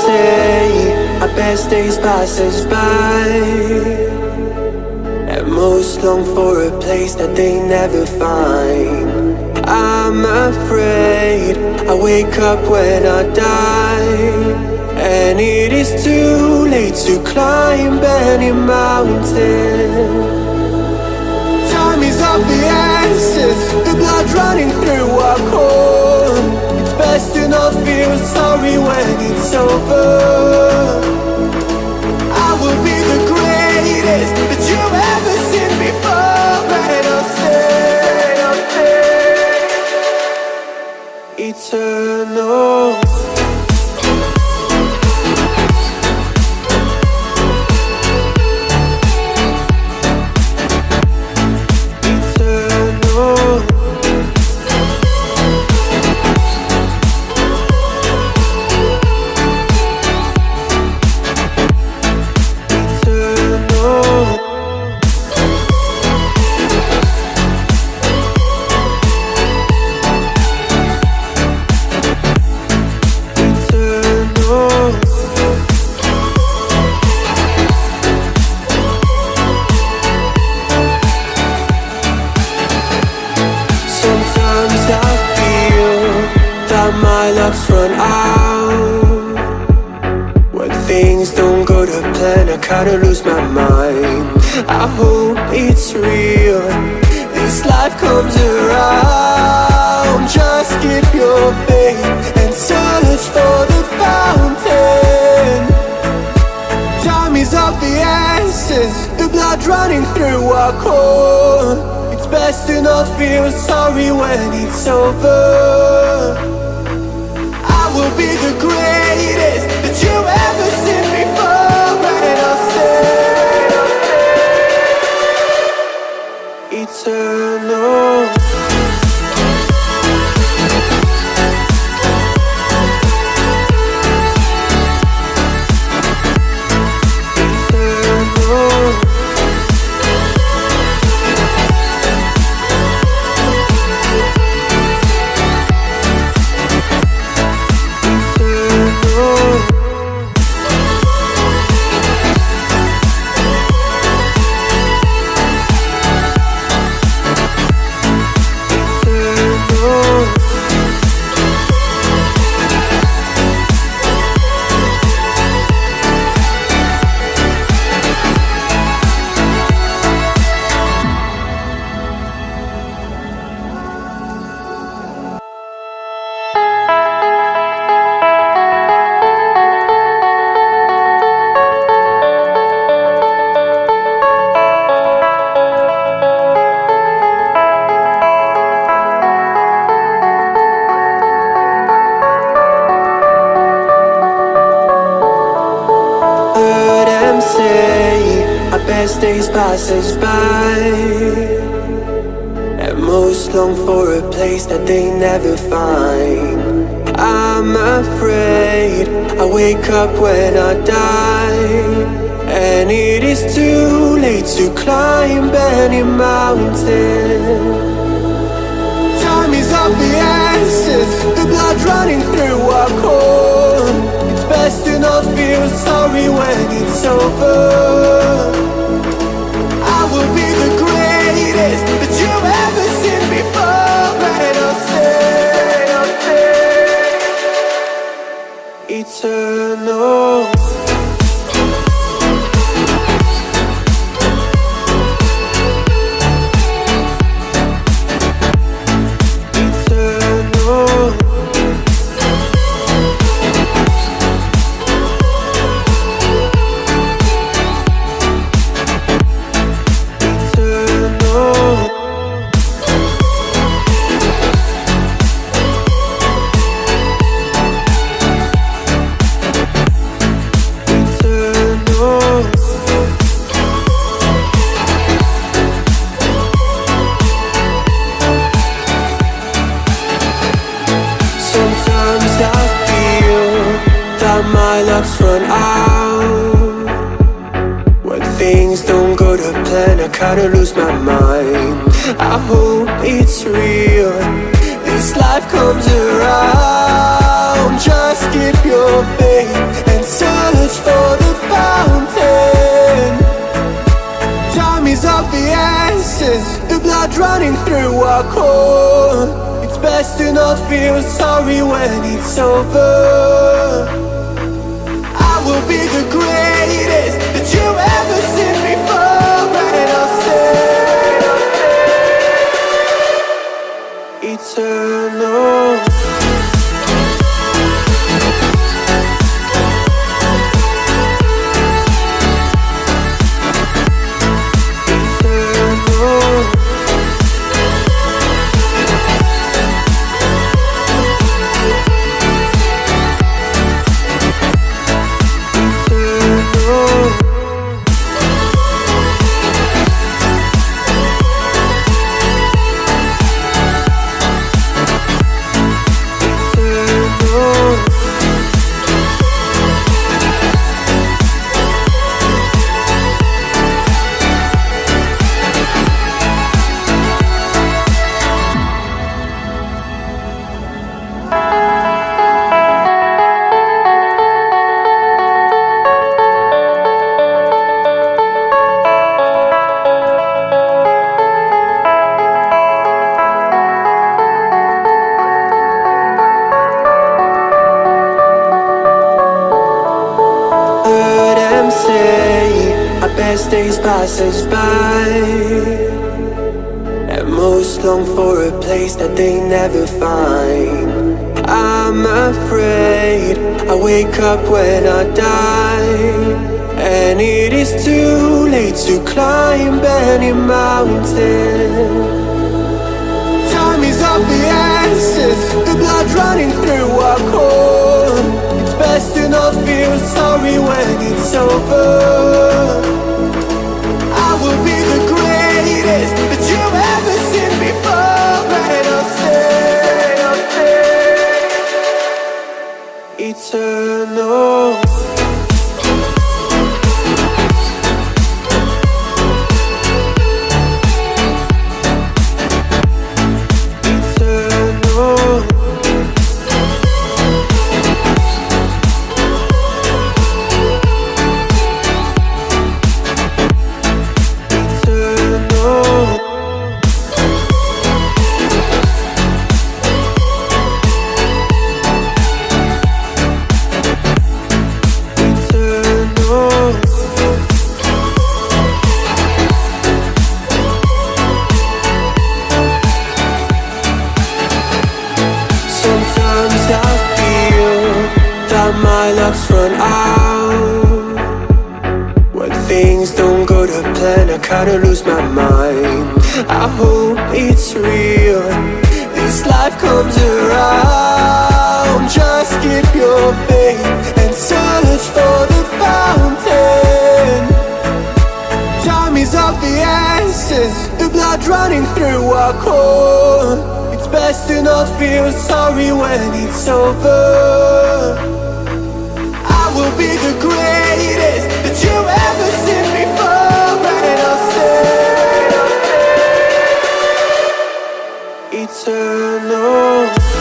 say our best days pass us by, and most long for a place that they never find. I'm afraid I wake up when I die, and it is too late to climb any mountain. Time is of the essence, the blood running through our core. It's best to not feel sorry when it's over. I will be the greatest that you've ever seen before, and I'll stay eternal. My luck's run out. When things don't go to plan, I kinda lose my mind. I hope it's real, this life comes around. Just keep your faith and search for the fountain. Time is of the essence, the blood running through our core. It's best to not feel sorry when it's over. Will be the greatest that you've ever seen before, and I'll stay eternal. Best days pass us by, and most long for a place that they never find. I'm afraid I wake up when I die, and it is too late to climb any mountain. Time is of the essence, the blood running through our core. It's best to not feel sorry when it's over. I will be the greatest that you've ever seen before, and I'll stay eternal. My luck's run out. When things don't go to plan, I kinda lose my mind. I hope it's real, this life comes around. Just keep your faith and running through our core. It's best to not feel sorry when it's over. I will be the greatest that you've ever seen before, and I'll stay eternal. Best days pass us by, and most long for a place that they never find. I'm afraid I wake up when I die, and it is too late to climb any mountain. Time is of the essence, the blood running through our core. It's best to not feel sorry when it's over. I will be the greatest that you've ever seen before, and I'll stay eternal. My luck's run out. When things don't go to plan, I kinda lose my mind. I hope it's real, this life comes around. Just keep your faith and search for the fountain. Time is of the essence, the blood running through our core. It's best to not feel sorry when it's over. I will be the greatest that you've ever seen before, and I'll stay eternal.